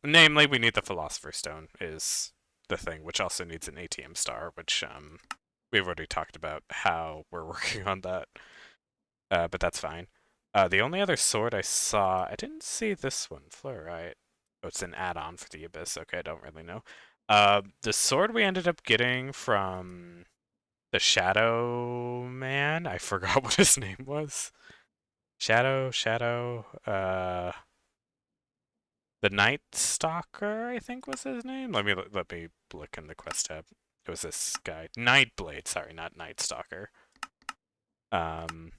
Namely, we need the Philosopher's Stone is the thing, which also needs an ATM star, which we've already talked about how we're working on that, but that's fine. The only other sword I saw, I didn't see this one, Fluorite. Oh, it's an add-on for the Abyss. Okay, I don't really know. The sword we ended up getting from the Shadow Man, I forgot what his name was. Shadow, the Night Stalker, I think was his name. Let me look in the quest tab. It was this guy, Nightblade. Sorry, not Night Stalker. Um,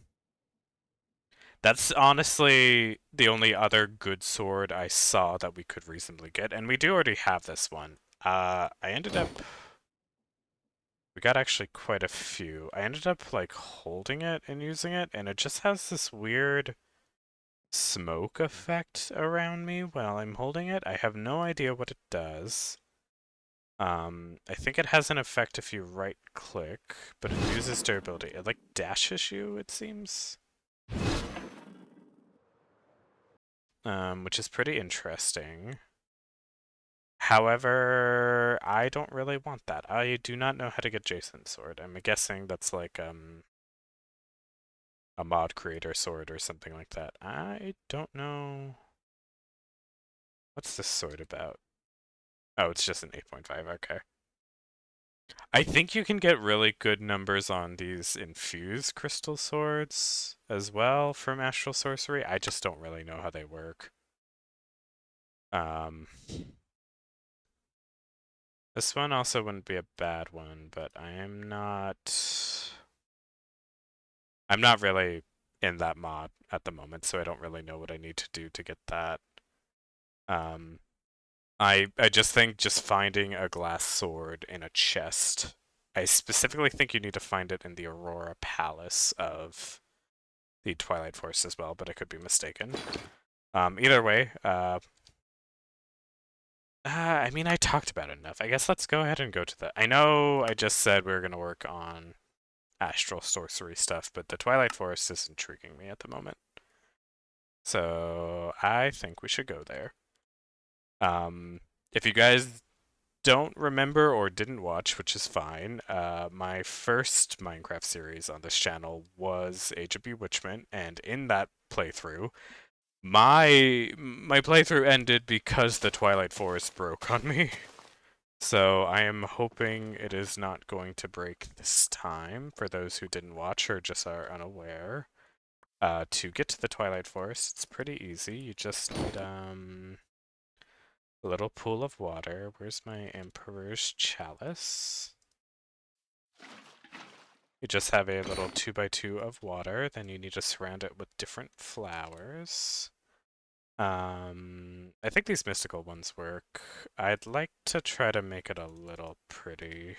that's honestly the only other good sword I saw that we could reasonably get, and we do already have this one. I ended up we got actually quite a few. I ended up like holding it and using it, and it just has this weird smoke effect around me while I'm holding it. I have no idea what it does. I think it has an effect if you right click, but it loses durability. It like dashes you, it seems. Which is pretty interesting. However, I don't really want that. I do not know how to get Jason's sword. I'm guessing that's like a mod creator sword or something like that. I don't know. What's this sword about? Oh, it's just an 8.5. Okay. I think you can get really good numbers on these infused crystal swords as well from Astral Sorcery. I just don't really know how they work. Um, this one also wouldn't be a bad one, but I'm not really in that mod at the moment, so I don't really know what I need to do to get that. Um, I just think just finding a glass sword in a chest. I specifically think you need to find it in the Aurora Palace of the Twilight Forest as well, but I could be mistaken. Either way, I mean, I talked about it enough. I guess let's go ahead and go to the. I know I just said we were going to work on astral sorcery stuff, but the Twilight Forest is intriguing me at the moment. So I think we should go there. If you guys don't remember or didn't watch, which is fine, my first Minecraft series on this channel was Age of Bewitchment, and in that playthrough, my playthrough ended because the Twilight Forest broke on me. So I am hoping it is not going to break this time for those who didn't watch or just are unaware. To get to the Twilight Forest, it's pretty easy. You just need a little pool of water. Where's my Emperor's Chalice? You just have a little 2x2 of water, then you need to surround it with different flowers. I think these mystical ones work. I'd like to try to make it a little pretty.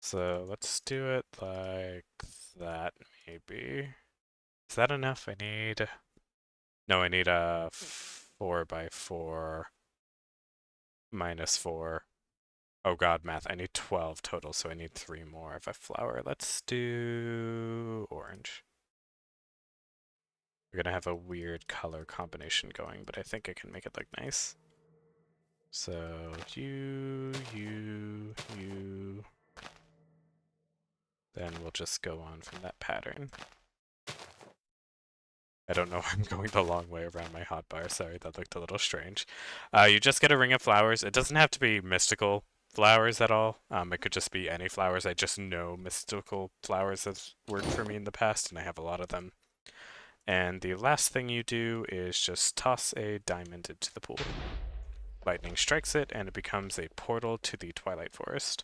So let's do it like that, maybe. Is that enough? No, I need a 4x4 minus 4. Oh god, math. I need 12 total, so I need 3 more of a flower. Let's do orange. We're gonna have a weird color combination going, but I think I can make it look nice. So, you. Then we'll just go on from that pattern. I don't know why I'm going the long way around my hotbar. Sorry, that looked a little strange. You just get a ring of flowers. It doesn't have to be mystical flowers at all. It could just be any flowers. I just know mystical flowers have worked for me in the past, and I have a lot of them. And the last thing you do is just toss a diamond into the pool. Lightning strikes it, and it becomes a portal to the Twilight Forest.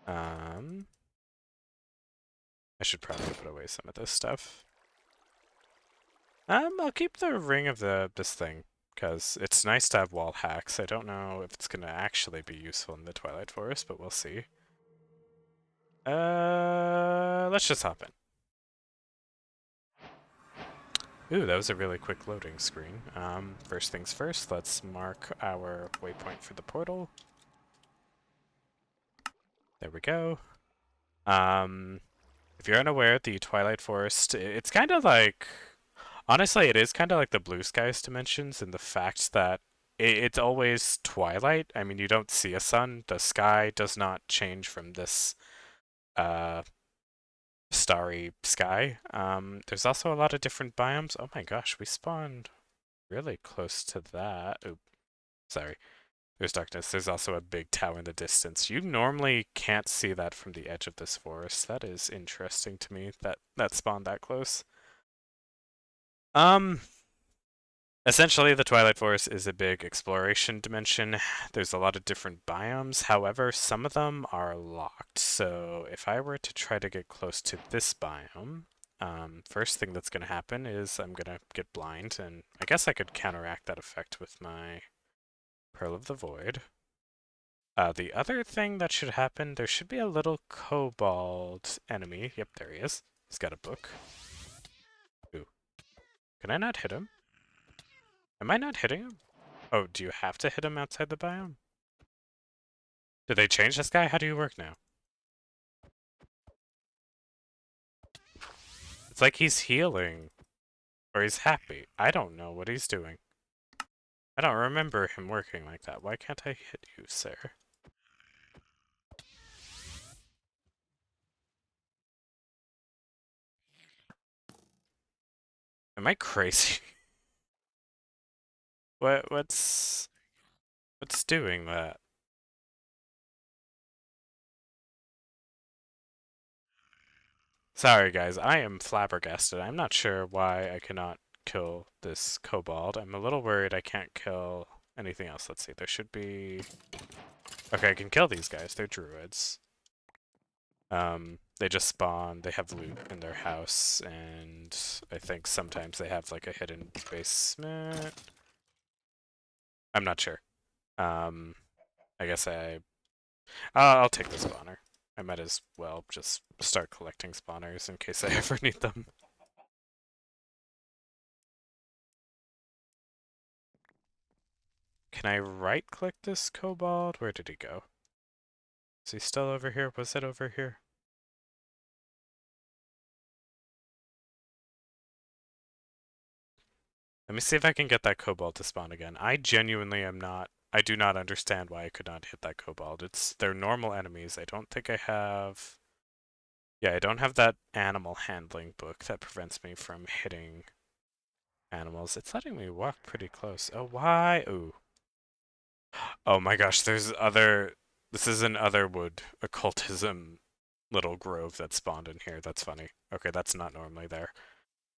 I should probably put away some of this stuff. I'll keep the ring of this thing, because it's nice to have wall hacks. I don't know if it's gonna actually be useful in the Twilight Forest, but we'll see. Let's just hop in. Ooh, that was a really quick loading screen. First things first, let's mark our waypoint for the portal. There we go. If you're unaware, the Twilight Forest, it's kind of like Honestly, it is kind of like the Blue Skies dimensions in the fact that it's always twilight. I mean, you don't see a sun. The sky does not change from this uh, starry sky. There's also a lot of different biomes. Oh my gosh, we spawned really close to that. Oop, sorry. There's darkness. There's also a big tower in the distance. You normally can't see that from the edge of this forest. That is interesting to me that that spawned that close. Um, Essentially, the Twilight Forest is a big exploration dimension. There's a lot of different biomes. However, some of them are locked. So if I were to try to get close to this biome, first thing that's going to happen is I'm going to get blind, and I guess I could counteract that effect with my Pearl of the Void. The other thing that should happen, there should be a little kobold enemy. Yep, there he is. He's got a book. Ooh. Can I not hit him? Am I not hitting him? Oh, do you have to hit him outside the biome? Did they change this guy? How do you work now? It's like he's healing. Or he's happy. I don't know what he's doing. I don't remember him working like that. Why can't I hit you, sir? Am I crazy? What's doing that? Sorry guys, I am flabbergasted. I'm not sure why I cannot kill this kobold. I'm a little worried I can't kill anything else. Let's see, there should be... Okay, I can kill these guys. They're druids. They just spawn, they have loot in their house, and I think sometimes they have like a hidden basement. I'm not sure. Um, I guess I'll take the spawner. I might as well just start collecting spawners in case I ever need them. Can I right-click this kobold? Where did he go? Is he still over here? Was it over here? Let me see if I can get that kobold to spawn again. I genuinely am not... I do not understand why I could not hit that kobold. They're normal enemies. I don't think I have... Yeah, I don't have that animal handling book that prevents me from hitting animals. It's letting me walk pretty close. Oh, why? Ooh. Oh my gosh, there's other... This is an Otherwood occultism little grove that spawned in here. That's funny. Okay, that's not normally there.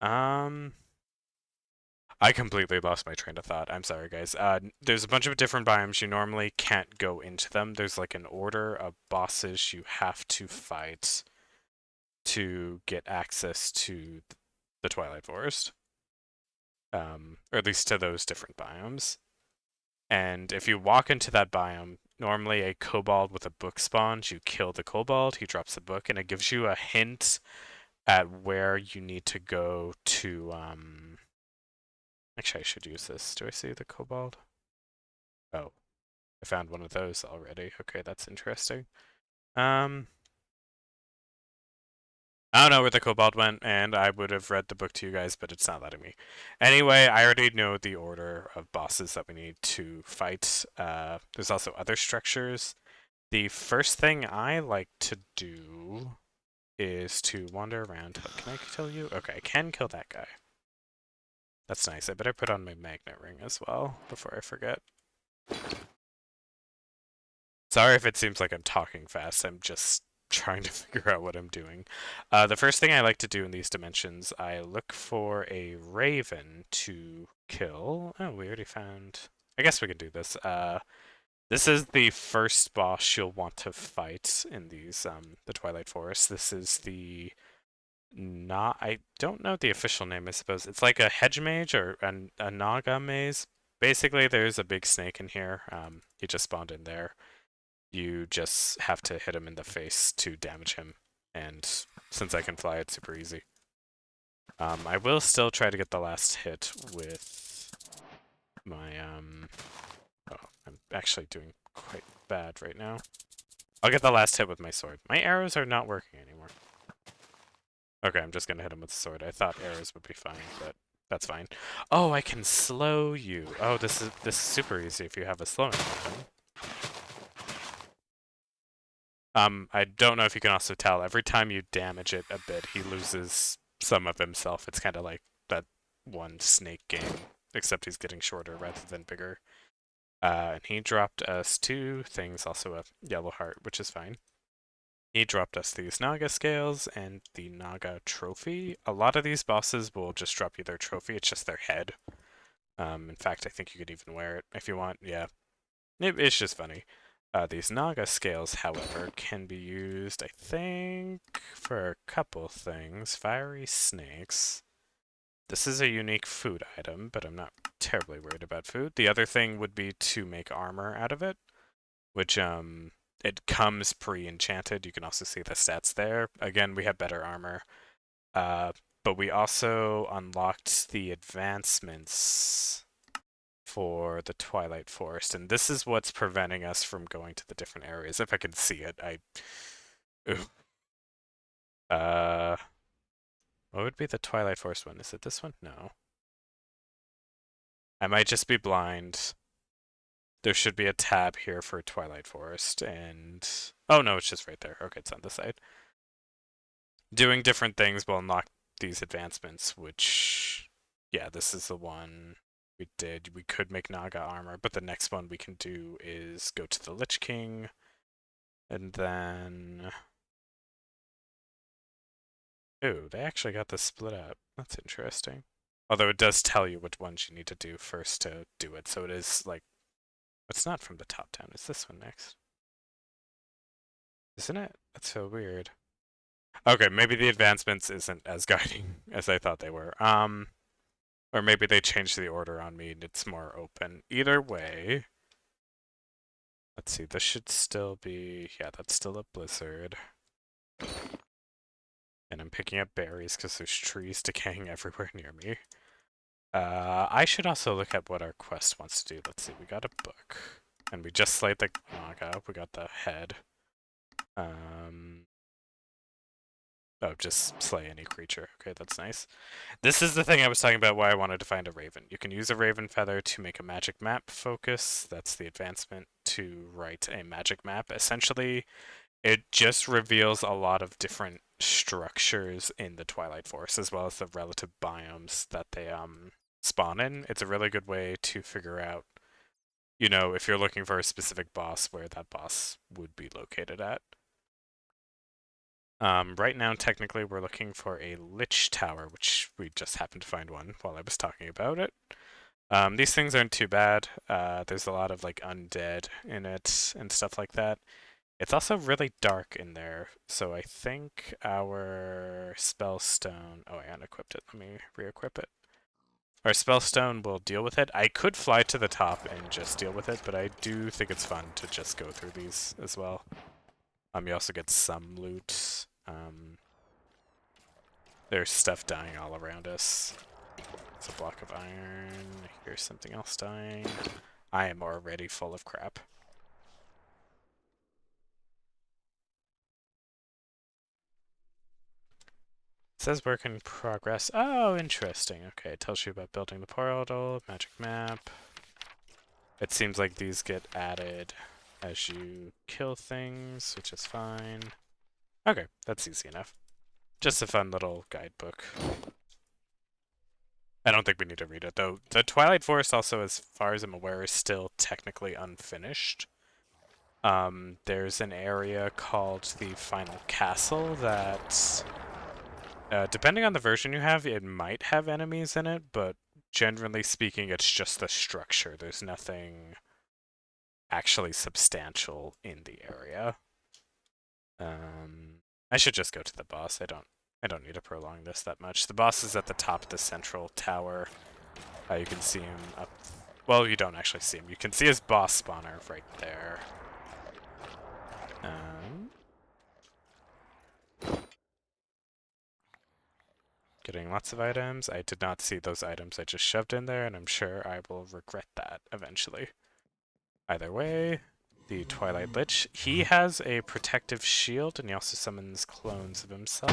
Um... I completely lost my train of thought. I'm sorry, guys. There's a bunch of different biomes. You normally can't go into them. There's like an order of bosses you have to fight to get access to the Twilight Forest. Or at least to those different biomes. And if you walk into that biome, normally a kobold with a book spawns. You kill the kobold, he drops the book, and it gives you a hint at where you need to go to, Actually, I should use this. Do I see the kobold? Oh, I found one of those already. Okay, that's interesting. Um, I don't know where the kobold went, and I would have read the book to you guys, but it's not letting me. Anyway, I already know the order of bosses that we need to fight. There's also other structures. The first thing I like to do is to wander around. Can I kill you? Okay, I can kill that guy. That's nice. I better put on my magnet ring as well before I forget. Sorry if it seems like I'm talking fast. I'm just trying to figure out what I'm doing. The first thing I like to do in these dimensions, I look for a raven to kill. Oh, we already found... I guess we can do this. This is the first boss you'll want to fight in these, the Twilight Forest. This is the... Not... I don't know the official name, I suppose. It's like a hedge mage or a naga maze. Basically, there's a big snake in here. He just spawned in there. You just have to hit him in the face to damage him. And since I can fly, it's super easy. I will still try to get the last hit with my, Oh, I'm actually doing quite bad right now. I'll get the last hit with my sword. My arrows are not working anymore. Okay, I'm just gonna hit him with the sword. I thought arrows would be fine, but That's fine. Oh, I can slow you. Oh, this is super easy if you have a slowing weapon. I don't know if you can also tell, every time you damage it a bit, he loses some of himself. It's kind of like that one Snake game, except he's getting shorter rather than bigger. And he dropped us two things, also a yellow heart, which is fine. He dropped us these Naga scales and the Naga trophy. A lot of these bosses will just drop you their trophy, it's just their head. In fact, I think you could even wear it if you want, yeah. It's just funny. These Naga scales, however, can be used, I think, for a couple things. Fiery snakes. This is a unique food item, but I'm not terribly worried about food. The other thing would be to make armor out of it, which, it comes pre-enchanted. You can also see the stats there. Again, we have better armor. But we also unlocked the advancements for the Twilight Forest, and this is what's preventing us from going to the different areas. If I can see it, Ooh. Uh, what would be the Twilight Forest one? Is it this one? No. I might just be blind. There should be a tab here for Twilight Forest, and... Oh no, it's just right there. Okay, it's on the side. Doing different things will unlock these advancements, which... Yeah, this is the one we did. We could make Naga armor, but the next one we can do is go to the Lich King, and then... Ooh, they actually got this split up. That's interesting. Although it does tell you which ones you need to do first to do it, so it is like... It's not from the top down. Is this one next? Isn't it? That's so weird. Okay, maybe the advancements isn't as guiding as I thought they were. Or maybe they changed the order on me and it's more open. Either way, let's see, this should still be... Yeah, that's still a blizzard. And I'm picking up berries because there's trees decaying everywhere near me. I should also look at what our quest wants to do. Let's see, we got a book. And we just slayed the Naga. We got the head. Oh, just slay any creature. Okay, that's nice. This is the thing I was talking about why I wanted to find a raven. You can use a raven feather to make a magic map focus. That's the advancement to write a magic map. Essentially, it just reveals a lot of different structures in the Twilight Forest, as well as the relative biomes that they spawn in. It's a really good way to figure out, you know, if you're looking for a specific boss, where that boss would be located at. Right now, technically, we're looking for a Lich Tower, which we just happened to find one while I was talking about it. These things aren't too bad. There's a lot of like undead in it and stuff like that. It's also really dark in there, so I think our Spellstone... Oh, I unequipped it. Let me re-equip it. Our Spellstone will deal with it. I could fly to the top and just deal with it, but I do think it's fun to just go through these as well. You also get some loot. There's stuff dying all around us. It's a block of iron. Here's something else dying. I am already full of crap. It says work in progress. Oh, interesting. Okay, it tells you about building the portal, magic map. It seems like these get added as you kill things, which is fine. Okay, that's easy enough. Just a fun little guidebook. I don't think we need to read it, though. The Twilight Forest also, as far as I'm aware, is still technically unfinished. There's an area called the Final Castle that, depending on the version you have, it might have enemies in it, but generally speaking, it's just the structure. There's nothing actually substantial in the area. I should just go to the boss. I don't need to prolong this that much. The boss is at the top of the central tower. You can see him up... Well, you don't actually see him. You can see his boss spawner right there. Getting lots of items. I did not see those items I just shoved in there, and I'm sure I will regret that eventually. Either way, the Twilight Lich. He has a protective shield, and he also summons clones of himself.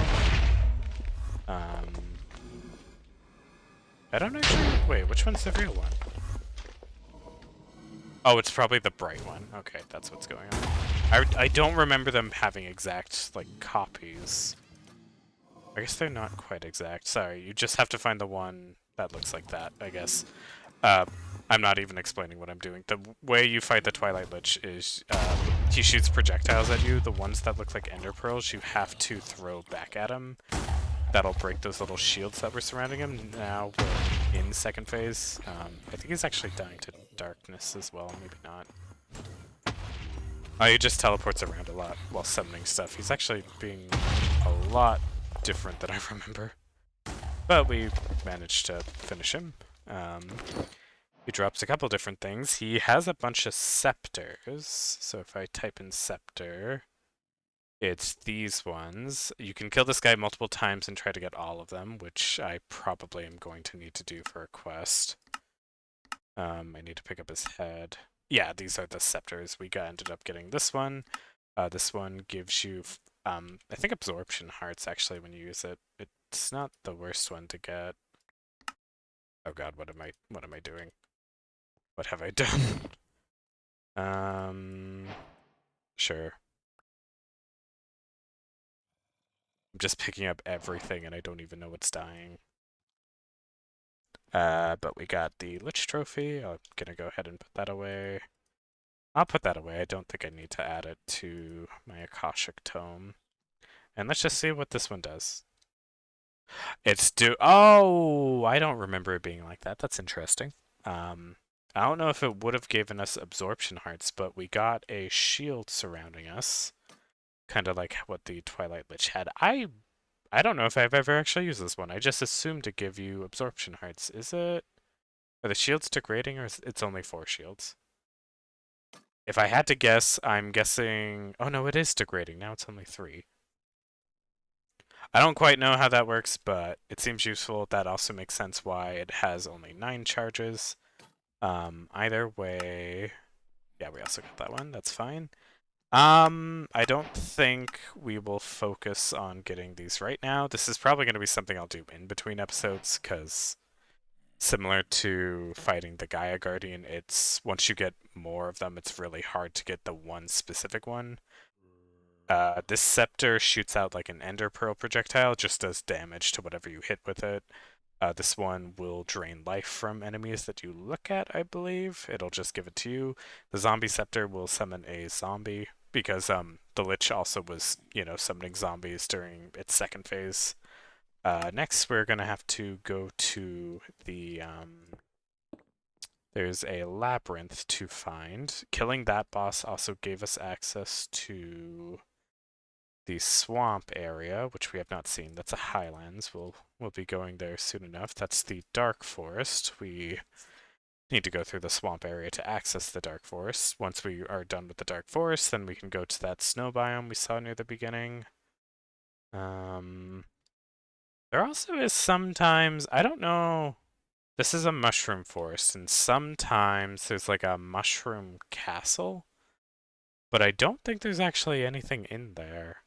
I don't actually... Wait, which one's the real one? Oh, it's probably the bright one. Okay, that's what's going on. I don't remember them having exact, like, copies. I guess they're not quite exact. Sorry, you just have to find the one that looks like that, I guess. Uh, I'm not even explaining what I'm doing. The way you fight the Twilight Lich is he shoots projectiles at you. The ones that look like ender pearls, you have to throw back at him. That'll break those little shields that were surrounding him. Now we're in second phase. I think he's actually dying to darkness as well. Maybe not. Oh, he just teleports around a lot while summoning stuff. He's actually being a lot different than I remember. But we managed to finish him. He drops a couple different things. He has a bunch of scepters. So if I type in scepter, it's these ones. You can kill this guy multiple times and try to get all of them, which I probably am going to need to do for a quest. I need to pick up his head. Yeah, these are the scepters. We ended up getting this one. This one gives you, I think absorption hearts actually when you use it. It's not the worst one to get. Oh god, what am I doing? What have I done? Sure. I'm just picking up everything and I don't even know what's dying. But we got the Lich Trophy. I'm gonna go ahead and put that away. I'll put that away. I don't think I need to add it to my Akashic Tome. And let's just see what this one does. Oh, I don't remember it being like that. That's interesting. I don't know if it would have given us absorption hearts, but we got a shield surrounding us. Kind of like what the Twilight Lich had. I don't know if I've ever actually used this one. I just assumed to give you absorption hearts. Is it? Are the shields degrading or is it's only 4 shields? If I had to guess, I'm guessing... Oh no, it is degrading. Now it's only 3. I don't quite know how that works, but it seems useful. That also makes sense why it has only 9 charges. Either way... Yeah, we also got that one. That's fine. I don't think we will focus on getting these right now. This is probably going to be something I'll do in between episodes, because similar to fighting the Gaia Guardian, it's once you get more of them, it's really hard to get the one specific one. This scepter shoots out like an ender pearl projectile, just does damage to whatever you hit with it. This one will drain life from enemies that you look at, I believe. It'll just give it to you. The zombie scepter will summon a zombie, because the Lich also was, summoning zombies during its second phase. Next, we're going to have to go to the... there's a labyrinth to find. Killing that boss also gave us access to the swamp area, which we have not seen. That's a highlands. We'll be going there soon enough. That's the dark forest. We need to go through the swamp area to access the dark forest. Once we are done with the dark forest, then we can go to that snow biome we saw near the beginning. There also is sometimes, I don't know, this is a mushroom forest, and sometimes there's like a mushroom castle, but I don't think there's actually anything in there.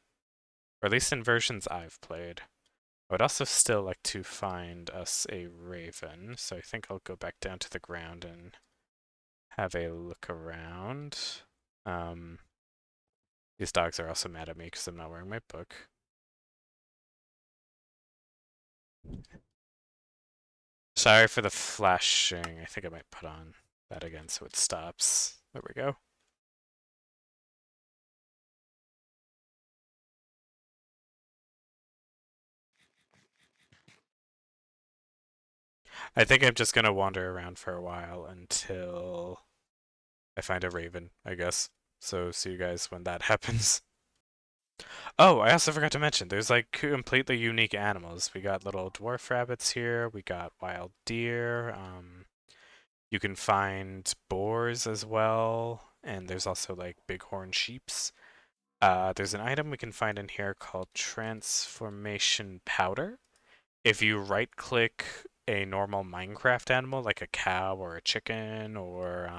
Or at least in versions I've played. I would also still like to find us a raven, so I think I'll go back down to the ground and have a look around. These dogs are also mad at me because I'm not wearing my book. Sorry for the flashing. I think I might put on that again so it stops. There we go. I think I'm just gonna wander around for a while until I find a raven, I guess. So see you guys when that happens. Oh, I also forgot to mention, there's like completely unique animals. We got little dwarf rabbits here, we got wild deer, you can find boars as well, and there's also like bighorn sheeps. There's an item we can find in here called transformation powder. If you right click a normal Minecraft animal like a cow or a chicken or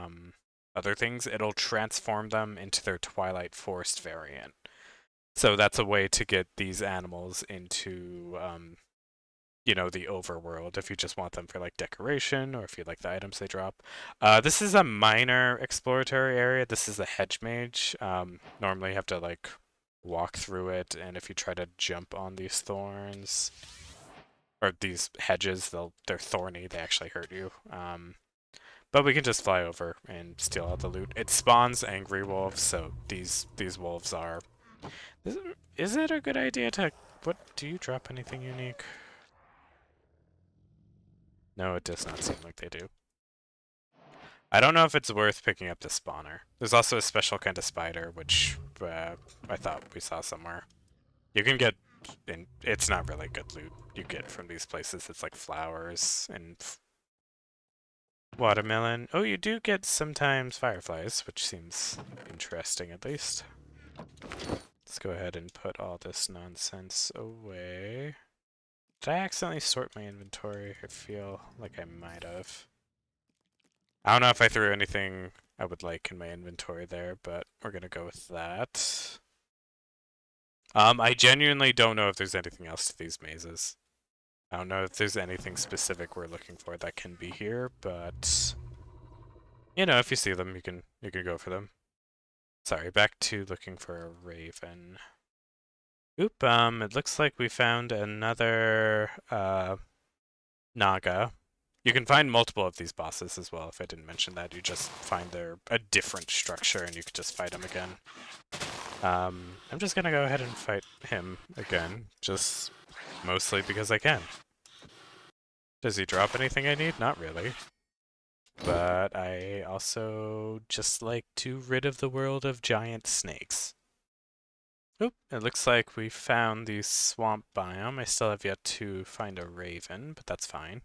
other things, it'll transform them into their Twilight Forest variant. So that's a way to get these animals into you know, the overworld if you just want them for like decoration or if you like the items they drop. This is a minor exploratory area. This is a hedge mage. Normally you have to like walk through it, and if you try to jump on these thorns or these hedges, they're thorny. They actually hurt you. But we can just fly over and steal all the loot. It spawns angry wolves, so these wolves are. Is it a good idea to? What do you drop anything unique? No, it does not seem like they do. I don't know if it's worth picking up the spawner. There's also a special kind of spider, which I thought we saw somewhere. You can get, and it's not really good loot you get from these places. It's like flowers and watermelon. Oh, you do get sometimes fireflies, which seems interesting at least. Let's go ahead and put all this nonsense away. Did I accidentally sort my inventory? I feel like I might have. I don't know if I threw anything I would like in my inventory there, but we're gonna go with that. I genuinely don't know if there's anything else to these mazes. I don't know if there's anything specific we're looking for that can be here, but you know, if you see them, you can go for them. Sorry, back to looking for a raven. Oop, it looks like we found another Naga. You can find multiple of these bosses as well. If I didn't mention that, you just find they're a different structure and you can just fight them again. I'm just gonna go ahead and fight him again, just mostly because I can. Does he drop anything I need? Not really. But I also just like to rid of the world of giant snakes. Oop, it looks like we found the swamp biome. I still have yet to find a raven, but that's fine.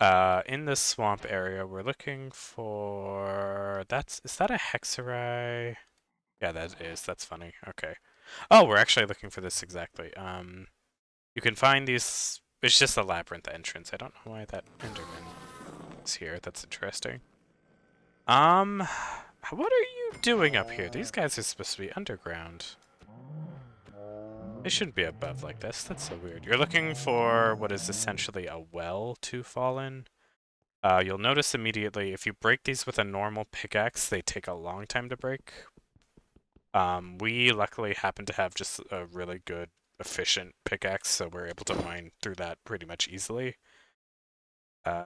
In this swamp area, we're looking for... Is that a hexerai? Yeah, that is. That's funny. Okay. Oh, we're actually looking for this exactly. You can find these... It's just a labyrinth entrance. I don't know why that Enderman is here. That's interesting. What are you doing up here? These guys are supposed to be underground. They shouldn't be above like this. That's so weird. You're looking for what is essentially a well to fall in. You'll notice immediately if you break these with a normal pickaxe, they take a long time to break. We luckily happen to have just a really good, efficient pickaxe, so we're able to mine through that pretty much easily. Uh,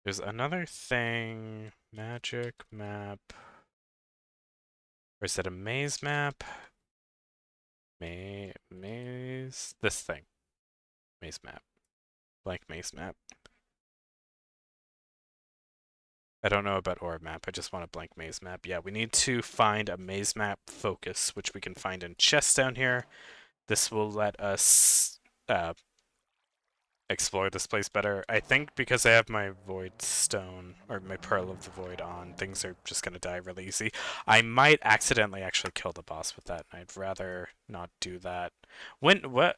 there's another thing. Magic map. Or is it a maze map? Maze. This thing. Maze map. Blank maze map. I don't know about orb map. I just want a blank maze map. Yeah, we need to find a maze map focus, which we can find in chests down here. This will let us explore this place better. I think because I have my void stone, or my pearl of the void on, things are just going to die really easy. I might accidentally actually kill the boss with that, and I'd rather not do that. What?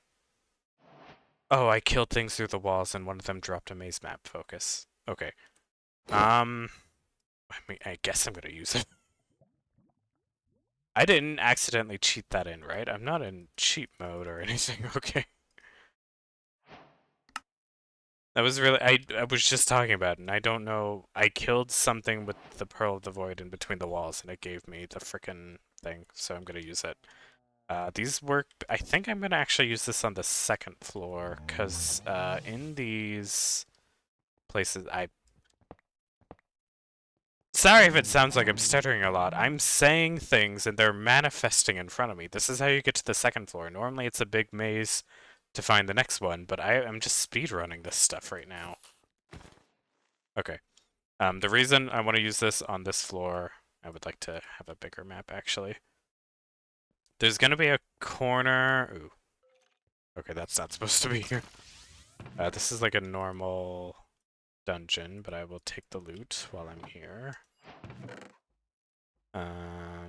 Oh, I killed things through the walls, and one of them dropped a maze map focus. Okay. I mean, I guess I'm gonna use it. I didn't accidentally cheat that in, right? I'm not in cheat mode or anything, okay? That was really, I was just talking about it, and I don't know, I killed something with the Pearl of the Void in between the walls, and it gave me the frickin' thing, so I'm gonna use it. These work, I think I'm gonna actually use this on the second floor, because in these places, Sorry if it sounds like I'm stuttering a lot. I'm saying things and they're manifesting in front of me. This is how you get to the second floor. Normally it's a big maze to find the next one, but I'm just speedrunning this stuff right now. Okay. The reason I want to use this on this floor, I would like to have a bigger map actually. There's gonna be a corner. Ooh. Okay, that's not supposed to be here. This is like a normal dungeon, but I will take the loot while I'm here. I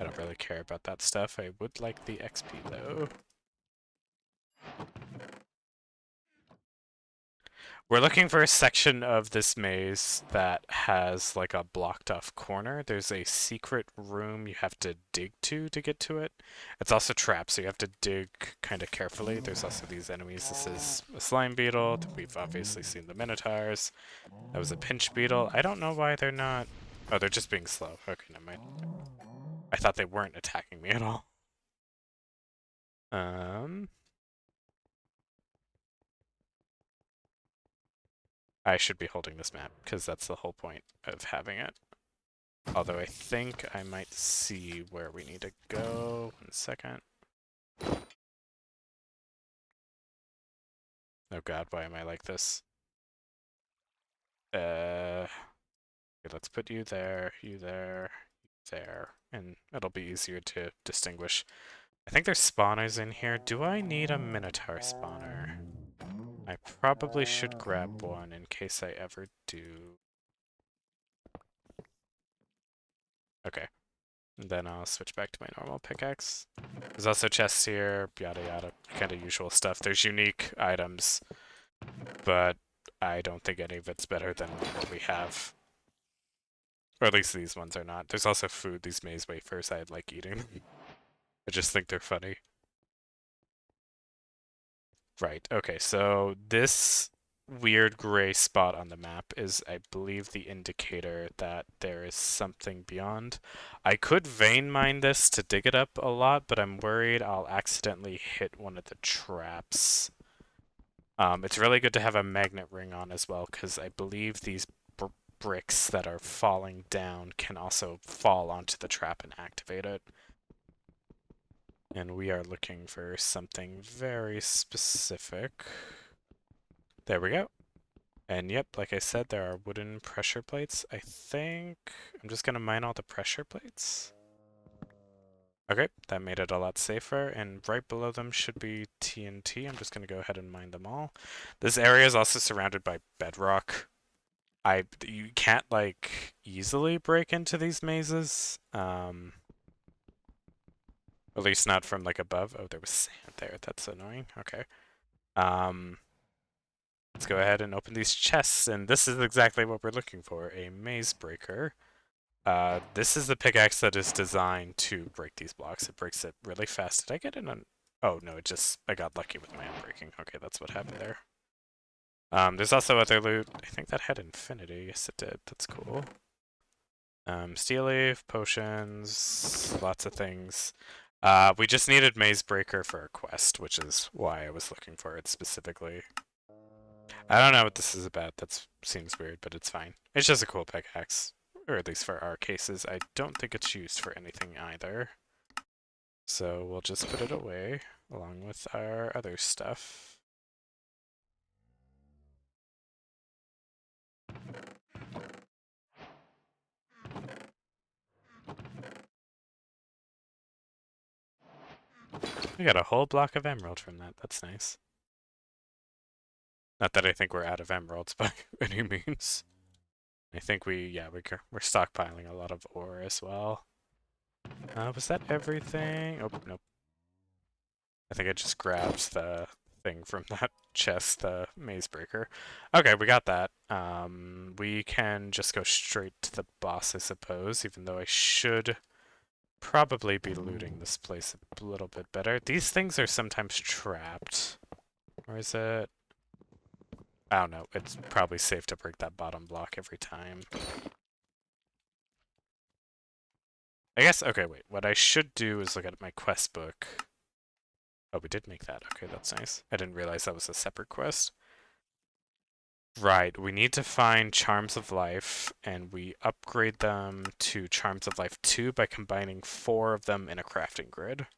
don't really care about that stuff. I would like the XP though. We're looking for a section of this maze that has like a blocked off corner. There's a secret room you have to dig to get to it. It's also trapped, so you have to dig kind of carefully. There's also these enemies. This is a slime beetle. We've obviously seen the minotaurs. That was a pinch beetle. I don't know why they're not... Oh, they're just being slow. Okay, never mind. I thought they weren't attacking me at all. I should be holding this map, because that's the whole point of having it. Although I think I might see where we need to go. 1 second. Oh god, why am I like this? Okay, let's put you there, you there, you there, and it'll be easier to distinguish. I think there's spawners in here. Do I need a minotaur spawner? I probably should grab one in case I ever do. Okay. And then I'll switch back to my normal pickaxe. There's also chests here, yada yada, kind of usual stuff. There's unique items, but I don't think any of it's better than what we have. Or at least these ones are not. There's also food, these maze wafers, I like eating them. I just think they're funny. Right, okay, so this weird gray spot on the map is, I believe, the indicator that there is something beyond. I could vein mine this to dig it up a lot, but I'm worried I'll accidentally hit one of the traps. It's really good to have a magnet ring on as well, because I believe these bricks that are falling down can also fall onto the trap and activate it. And we are looking for something very specific. There we go. And yep, like I said, there are wooden pressure plates. I think I'm just gonna mine all the pressure plates. Okay, that made it a lot safer, and right below them should be TNT. I'm just gonna go ahead and mine them all. This area is also surrounded by bedrock. You can't like easily break into these mazes. At least not from like above. Oh, there was sand there. That's annoying. Okay. Let's go ahead and open these chests, and this is exactly what we're looking for, a maze breaker. This is the pickaxe that is designed to break these blocks. It breaks it really fast. Did I get it on... Oh, no, I got lucky with my unbreaking. Okay, that's what happened there. There's also other loot. I think that had infinity. Yes, it did. That's cool. Steel leaf, potions, lots of things. We just needed Maze Breaker for a quest, which is why I was looking for it specifically. I don't know what this is about. That seems weird, but it's fine. It's just a cool pickaxe. Or at least for our cases. I don't think it's used for anything either. So we'll just put it away, along with our other stuff. We got a whole block of emerald from that. That's nice. Not that I think we're out of emeralds by any means. I think we're stockpiling a lot of ore as well. Was that everything? Oh, nope. I think I just grabbed the thing from that chest, the maze breaker. Okay, we got that. We can just go straight to the boss, I suppose, even though I should probably be looting this place a little bit better. These things are sometimes trapped. Or is it? I don't know. It's probably safe to break that bottom block every time. I guess, okay, wait. What I should do is look at my quest book. Oh, we did make that. Okay, that's nice. I didn't realize that was a separate quest. Right, we need to find Charms of Life, and we upgrade them to Charms of Life 2 by combining 4 of them in a crafting grid.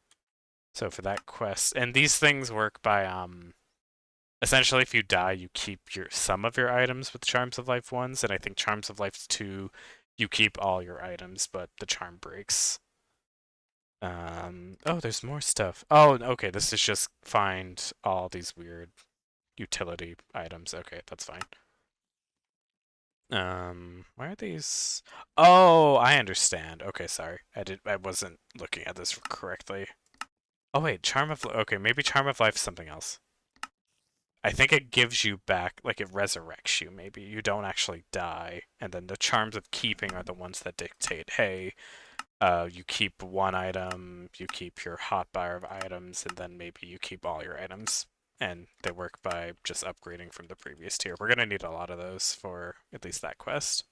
So for that quest, and these things work by, essentially if you die, you keep some of your items with Charms of Life 1s, and I think Charms of Life 2, you keep all your items, but the charm breaks. Oh, there's more stuff. Oh, okay, this is just find all these weird utility items. Okay, that's fine. Why are these? Oh, I understand. Okay, sorry. I wasn't looking at this correctly. Oh wait, Charm of okay, maybe Charm of Life is something else. I think it gives you back, like it resurrects you, maybe. You don't actually die. And then the charms of keeping are the ones that dictate, hey, you keep one item, you keep your hotbar of items, and then maybe you keep all your items. And they work by just upgrading from the previous tier. We're going to need a lot of those for at least that quest.